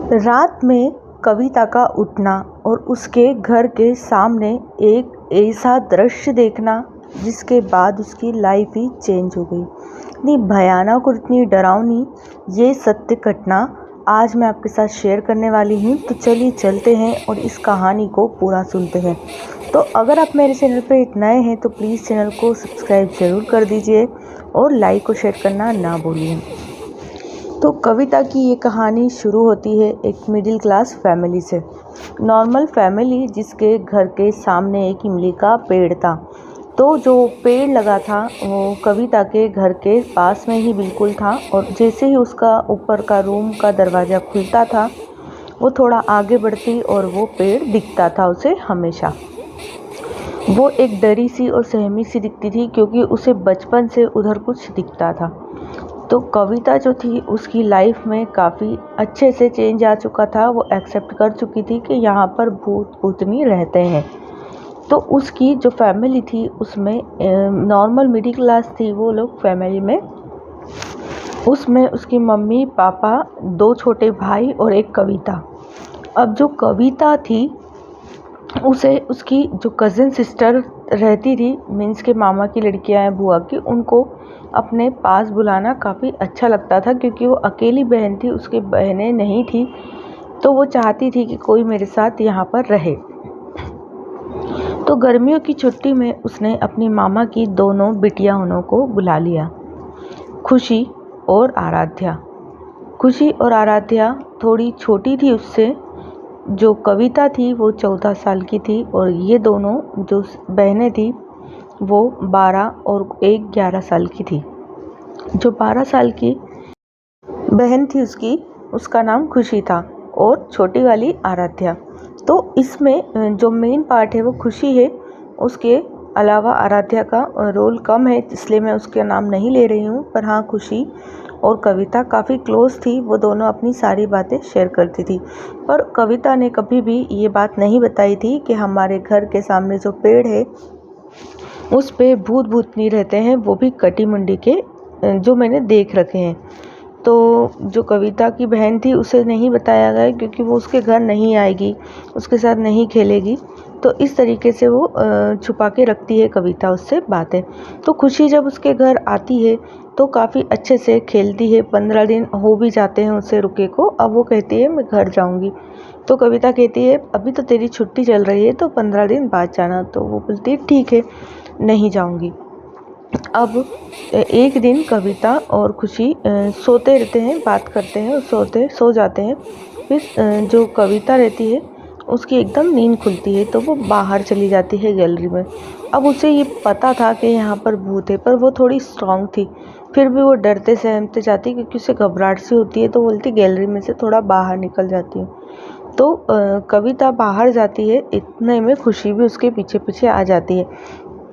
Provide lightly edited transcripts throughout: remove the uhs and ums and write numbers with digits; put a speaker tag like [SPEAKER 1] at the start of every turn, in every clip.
[SPEAKER 1] रात में कविता का उठना और उसके घर के सामने एक ऐसा दृश्य देखना जिसके बाद उसकी लाइफ ही चेंज हो गई। इतनी भयानक और इतनी डरावनी ये सत्य घटना आज मैं आपके साथ शेयर करने वाली हूँ। तो चलिए चलते हैं और इस कहानी को पूरा सुनते हैं। तो अगर आप मेरे चैनल पर नए हैं तो प्लीज़ चैनल को सब्सक्राइब ज़रूर कर दीजिए और लाइक और शेयर करना ना भूलिए। तो कविता की ये कहानी शुरू होती है एक मिडिल क्लास फैमिली से। नॉर्मल फैमिली जिसके घर के सामने एक इमली का पेड़ था। तो जो पेड़ लगा था वो कविता के घर के पास में ही बिल्कुल था, और जैसे ही उसका ऊपर का रूम का दरवाज़ा खुलता था वो थोड़ा आगे बढ़ती और वो पेड़ दिखता था उसे हमेशा। वो एक डरी सी और सहमी सी दिखती थी क्योंकि उसे बचपन से उधर कुछ दिखता था। तो कविता जो थी उसकी लाइफ में काफ़ी अच्छे से चेंज आ चुका था। वो एक्सेप्ट कर चुकी थी कि यहाँ पर भूत भूतनी रहते हैं। तो उसकी जो फैमिली थी उसमें नॉर्मल मिडिल क्लास थी वो लोग फैमिली में। उसमें उसकी मम्मी पापा, 2 छोटे भाई और एक कविता। अब जो कविता थी उसे उसकी जो कज़न सिस्टर रहती थी, मीन्स के मामा की लड़कियां हैं, बुआ की, उनको अपने पास बुलाना काफ़ी अच्छा लगता था क्योंकि वो अकेली बहन थी, उसकी बहनें नहीं थी। तो वो चाहती थी कि कोई मेरे साथ यहाँ पर रहे। तो गर्मियों की छुट्टी में उसने अपनी मामा की दोनों बिटियाओं को बुला लिया, खुशी और आराध्या। खुशी और आराध्या थोड़ी छोटी थी उससे। जो कविता थी वो 14 साल की थी और ये दोनों जो बहनें थी वो 12 और एक 11 साल की थी। जो 12 साल की बहन थी उसका नाम खुशी था और छोटी वाली आराध्या। तो इसमें जो मेन पार्ट है वो खुशी है, उसके अलावा आराध्या का रोल कम है इसलिए मैं उसका नाम नहीं ले रही हूँ। पर हाँ, खुशी और कविता काफ़ी क्लोज थी, वो दोनों अपनी सारी बातें शेयर करती थी। पर कविता ने कभी भी ये बात नहीं बताई थी कि हमारे घर के सामने जो पेड़ है उस पे भूत भूतनी रहते हैं, वो भी कटी मुंडी के, जो मैंने देख रखे हैं। तो जो कविता की बहन थी उसे नहीं बताया गया क्योंकि वो उसके घर नहीं आएगी, उसके साथ नहीं खेलेगी। तो इस तरीके से वो छुपा के रखती है कविता उससे बातें। तो खुशी जब उसके घर आती है तो काफ़ी अच्छे से खेलती है। 15 दिन हो भी जाते हैं उससे रुके को। अब वो कहती है मैं घर जाऊंगी। तो कविता कहती है अभी तो तेरी छुट्टी चल रही है तो 15 दिन बाद जाना। तो वो बोलती है ठीक है, नहीं जाऊंगी। अब एक दिन कविता और खुशी सोते रहते हैं, बात करते हैं और सो जाते हैं। फिर जो कविता रहती है उसकी एकदम नींद खुलती है तो वो बाहर चली जाती है गैलरी में। अब उसे ये पता था कि यहाँ पर भूत है, पर वो थोड़ी स्ट्रांग थी। फिर भी वो डरते सहमते जाती क्योंकि उसे घबराहट सी होती है। तो बोलती गैलरी में से थोड़ा बाहर निकल जाती हूँ। तो कविता बाहर जाती है, इतने में खुशी भी उसके पीछे पीछे आ जाती है।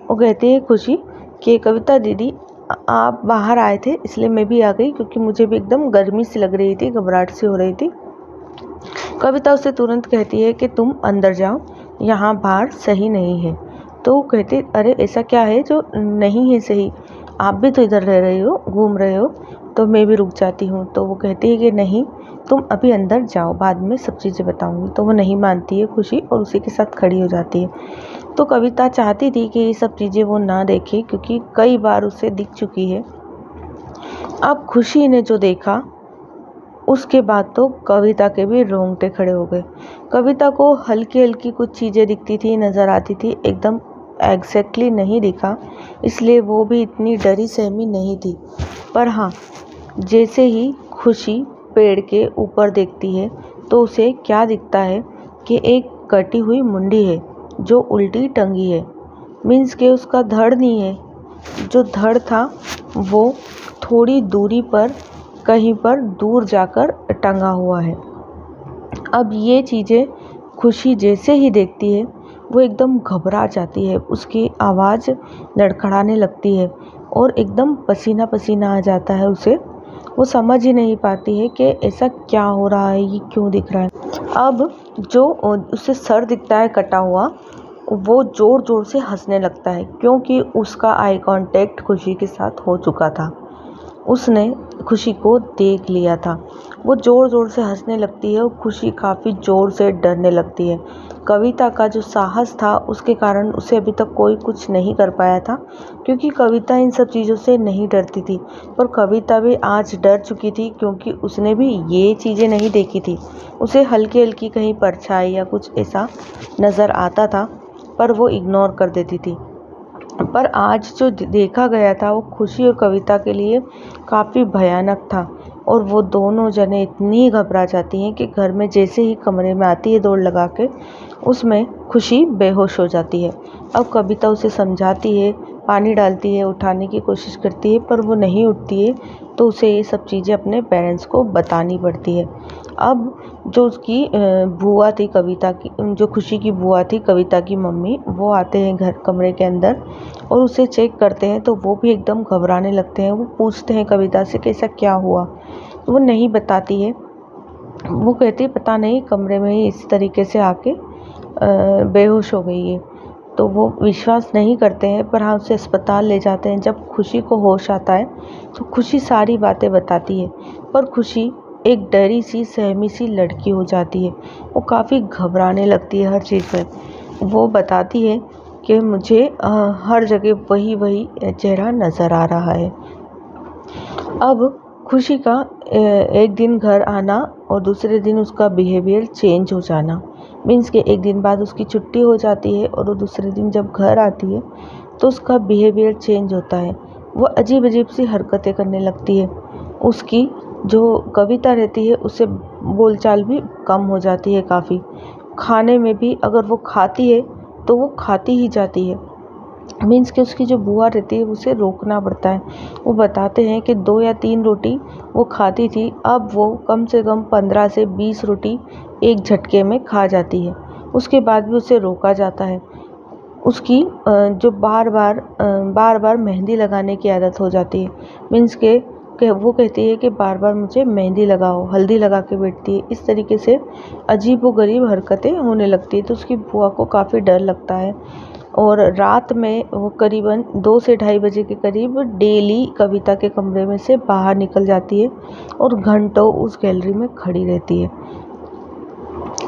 [SPEAKER 1] वो कहती है खुशी कि कविता दीदी आप बाहर आए थे इसलिए मैं भी आ गई क्योंकि मुझे भी एकदम गर्मी सी लग रही थी, घबराहट सी हो रही थी। कविता उसे तुरंत कहती है कि तुम अंदर जाओ, यहाँ बाहर सही नहीं है। तो वो कहती अरे ऐसा क्या है जो नहीं है सही, आप भी तो इधर रह रहे हो, घूम रहे हो, तो मैं भी रुक जाती हूँ। तो वो कहती है कि नहीं, तुम अभी अंदर जाओ, बाद में सब चीज़ें बताऊँगी। तो वो नहीं मानती है खुशी और उसी के साथ खड़ी हो जाती है। तो कविता चाहती थी कि ये सब चीज़ें वो ना देखे क्योंकि कई बार उसे दिख चुकी है। अब खुशी ने जो देखा उसके बाद तो कविता के भी रोंगटे खड़े हो गए। कविता को हल्की हल्की कुछ चीज़ें दिखती थी, नज़र आती थी, एकदम एग्जैक्टली नहीं दिखा, इसलिए वो भी इतनी डरी सहमी नहीं थी। पर हाँ, जैसे ही खुशी पेड़ के ऊपर देखती है तो उसे क्या दिखता है कि एक कटी हुई मुंडी है जो उल्टी टंगी है। मीन्स के उसका धड़ नहीं है, जो धड़ था वो थोड़ी दूरी पर कहीं पर दूर जाकर टंगा हुआ है। अब ये चीज़ें खुशी जैसे ही देखती है वो एकदम घबरा जाती है, उसकी आवाज़ लड़खड़ाने लगती है और एकदम पसीना पसीना आ जाता है उसे। वो समझ ही नहीं पाती है कि ऐसा क्या हो रहा है, ये क्यों दिख रहा है। अब जो उसे सर दिखता है कटा हुआ, वो ज़ोर ज़ोर से हंसने लगता है क्योंकि उसका आई कांटेक्ट खुशी के साथ हो चुका था। उसने खुशी को देख लिया था। वो ज़ोर ज़ोर से हंसने लगती है और खुशी काफ़ी ज़ोर से डरने लगती है। कविता का जो साहस था उसके कारण उसे अभी तक कोई कुछ नहीं कर पाया था, क्योंकि कविता इन सब चीज़ों से नहीं डरती थी। पर कविता भी आज डर चुकी थी, क्योंकि उसने भी ये चीज़ें नहीं देखी थी। उसे हल्की हल्की कहीं परछाई या कुछ ऐसा नज़र आता था, पर वो इग्नोर कर देती थी। पर आज जो देखा गया था वो खुशी और कविता के लिए काफ़ी भयानक था, और वो दोनों जने इतनी घबरा जाती हैं कि घर में जैसे ही कमरे में आती है दौड़ लगा के, उसमें खुशी बेहोश हो जाती है। अब कविता उसे समझाती है, पानी डालती है, उठाने की कोशिश करती है, पर वो नहीं उठती है, तो उसे ये सब चीज़ें अपने पेरेंट्स को बतानी पड़ती है। अब जो उसकी बुआ थी कविता की, जो खुशी की बुआ थी कविता की मम्मी, वो आते हैं घर कमरे के अंदर और उसे चेक करते हैं, तो वो भी एकदम घबराने लगते हैं। वो पूछते हैं कविता से कि ऐसा क्या हुआ। वो नहीं बताती है। वो कहती है पता नहीं, कमरे में ही इस तरीके से आके बेहोश हो गई है। तो वो विश्वास नहीं करते हैं, पर हाँ उसे अस्पताल ले जाते हैं। जब खुशी को होश आता है तो खुशी सारी बातें बताती है, पर खुशी एक डरी सी सहमी सी लड़की हो जाती है। वो काफ़ी घबराने लगती है हर चीज़ में। वो बताती है कि मुझे हर जगह वही वही चेहरा नज़र आ रहा है। अब खुशी का एक दिन घर आना और दूसरे दिन उसका बिहेवियर चेंज हो जाना, मीन्स कि एक दिन बाद उसकी छुट्टी हो जाती है और वो दूसरे दिन जब घर आती है तो उसका बिहेवियर चेंज होता है। वो अजीब अजीब सी हरकतें करने लगती है। उसकी जो कविता रहती है उससे बोलचाल भी कम हो जाती है काफ़ी। खाने में भी अगर वो खाती है तो वो खाती ही जाती है, मीन्स कि उसकी जो बुआ रहती है उसे रोकना पड़ता है। वो बताते हैं कि 2 या 3 रोटी वो खाती थी, अब वो कम से कम 15 से 20 रोटी एक झटके में खा जाती है। उसके बाद भी उसे रोका जाता है। उसकी जो बार बार मेहंदी लगाने की आदत हो जाती है, मीन्स के वो कहती है कि बार बार मुझे मेहंदी लगाओ, हल्दी लगा के बैठती है। इस तरीके से अजीब व गरीब हरकतें होने लगती है। तो उसकी बुआ को काफ़ी डर लगता है, और रात में वो करीबन 2 से ढाई बजे के करीब डेली कविता के कमरे में से बाहर निकल जाती है और घंटों उस गैलरी में खड़ी रहती है।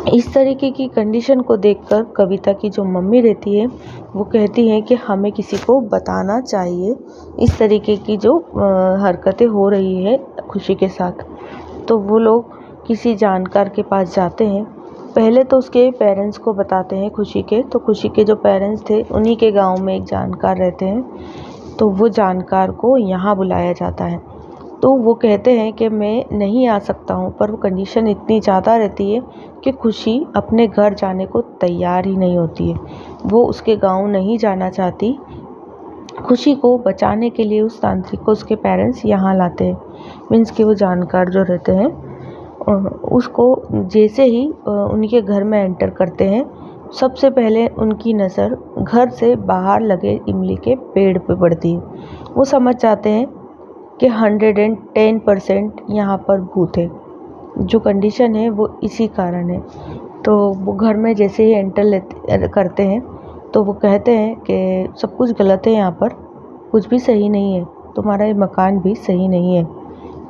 [SPEAKER 1] इस तरीके की कंडीशन को देखकर कविता की जो मम्मी रहती है वो कहती हैं कि हमें किसी को बताना चाहिए इस तरीके की जो हरकतें हो रही है खुशी के साथ। तो वो लोग किसी जानकार के पास जाते हैं। पहले तो उसके पेरेंट्स को बताते हैं खुशी के, तो खुशी के जो पेरेंट्स थे उन्हीं के गांव में एक जानकार रहते हैं, तो वो जानकार को यहाँ बुलाया जाता है। तो वो कहते हैं कि मैं नहीं आ सकता हूँ, पर वो कंडीशन इतनी ज़्यादा रहती है कि खुशी अपने घर जाने को तैयार ही नहीं होती है। वो उसके गांव नहीं जाना चाहती। खुशी को बचाने के लिए उस तांत्रिक को उसके पेरेंट्स यहाँ लाते हैं, मीन्स कि वो जानकार जो रहते हैं उसको जैसे ही उनके घर में एंटर करते हैं, सबसे पहले उनकी नज़र घर से बाहर लगे इमली के पेड़ पे पड़ती है। वो समझ जाते हैं कि 110% यहाँ पर भूत है। जो कंडीशन है वो इसी कारण है। तो वो घर में जैसे ही एंटर करते हैं तो वो कहते हैं कि सब कुछ गलत है, यहाँ पर कुछ भी सही नहीं है, तुम्हारा ये मकान भी सही नहीं है।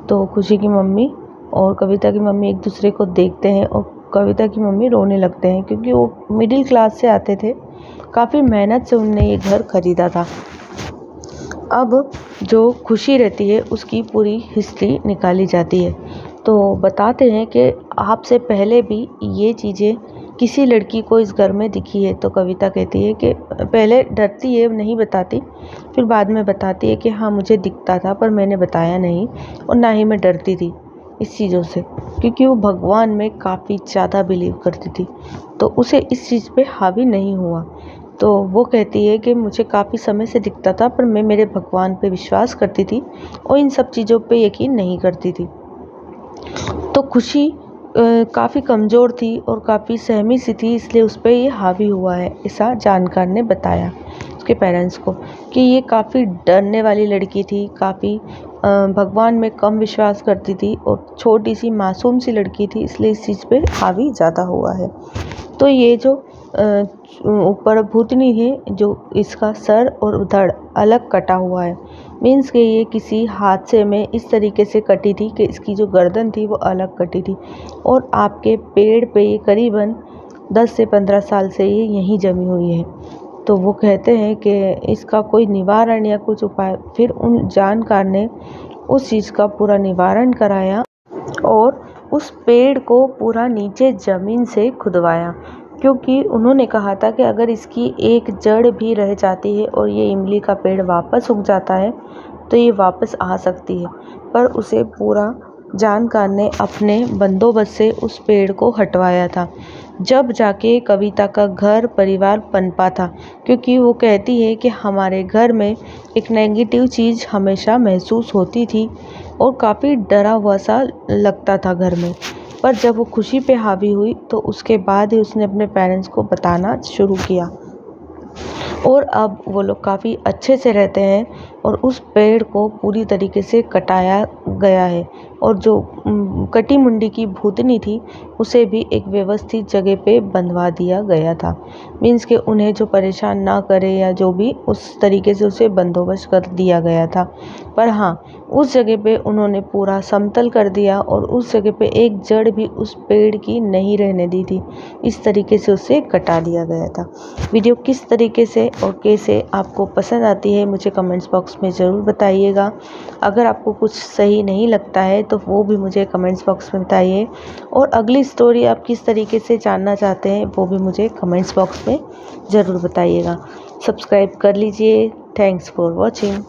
[SPEAKER 1] तो खुशी की मम्मी और कविता की मम्मी एक दूसरे को देखते हैं और कविता की मम्मी रोने लगते हैं, क्योंकि वो मिडिल क्लास से आते थे, काफ़ी मेहनत से उनने ये घर खरीदा था। अब जो खुशी रहती है उसकी पूरी हिस्ट्री निकाली जाती है। तो बताते हैं कि आपसे पहले भी ये चीज़ें किसी लड़की को इस घर में दिखी है। तो कविता कहती है कि पहले डरती है, नहीं बताती, फिर बाद में बताती है कि हाँ मुझे दिखता था, पर मैंने बताया नहीं, और ना ही मैं डरती थी इस चीज़ों से, क्योंकि वो भगवान में काफ़ी ज़्यादा बिलीव करती थी, तो उसे इस चीज़ पे हावी नहीं हुआ। तो वो कहती है कि मुझे काफ़ी समय से दिखता था, पर मैं मेरे भगवान पे विश्वास करती थी और इन सब चीज़ों पे यकीन नहीं करती थी। तो खुशी काफ़ी कमज़ोर थी और काफ़ी सहमी सी थी, इसलिए उस पर ये हावी हुआ है, ऐसा जानकार ने बताया उसके पेरेंट्स को, कि ये काफ़ी डरने वाली लड़की थी, काफ़ी भगवान में कम विश्वास करती थी और छोटी सी मासूम सी लड़की थी, इसलिए इस चीज़ पे हावी ज़्यादा हुआ है। तो ये जो ऊपर भूतनी है, जो इसका सर और धड़ अलग कटा हुआ है, मीन्स कि ये किसी हादसे में इस तरीके से कटी थी कि इसकी जो गर्दन थी वो अलग कटी थी और आपके पेड़ पे ये करीबन 10 से 15 साल से ये यहीं जमी हुई है। तो वो कहते हैं कि इसका कोई निवारण या कुछ उपाय, फिर उन जानकार ने उस चीज़ का पूरा निवारण कराया और उस पेड़ को पूरा नीचे ज़मीन से खुदवाया, क्योंकि उन्होंने कहा था कि अगर इसकी एक जड़ भी रह जाती है और ये इमली का पेड़ वापस उग जाता है तो ये वापस आ सकती है। पर उसे पूरा जानकार ने अपने बंदोबस्त से उस पेड़ को हटवाया था, जब जाके कविता का घर परिवार पनपा था। क्योंकि वो कहती है कि हमारे घर में एक नेगेटिव चीज़ हमेशा महसूस होती थी और काफ़ी डरा हुआ सा लगता था घर में। पर जब वो खुशी पे हावी हुई तो उसके बाद ही उसने अपने पेरेंट्स को बताना शुरू किया और अब वो लोग काफ़ी अच्छे से रहते हैं और उस पेड़ को पूरी तरीके से कटाया गया है और जो कटी मुंडी की भूतनी थी उसे भी एक व्यवस्थित जगह पे बंधवा दिया गया था। मीन्स कि उन्हें जो परेशान ना करे या जो भी, उस तरीके से उसे बंदोबस्त कर दिया गया था। पर हाँ, उस जगह पे उन्होंने पूरा समतल कर दिया और उस जगह पे एक जड़ भी उस पेड़ की नहीं रहने दी थी। इस तरीके से उसे कटा दिया गया था। वीडियो किस तरीके से और कैसे आपको पसंद आती है मुझे कमेंट्स बॉक्स में ज़रूर बताइएगा। अगर आपको कुछ सही नहीं लगता है तो वो भी मुझे कमेंट्स बॉक्स में बताइए और अगली स्टोरी आप किस तरीके से जानना चाहते हैं वो भी मुझे कमेंट्स बॉक्स में ज़रूर बताइएगा। सब्सक्राइब कर लीजिए। Thanks for watching.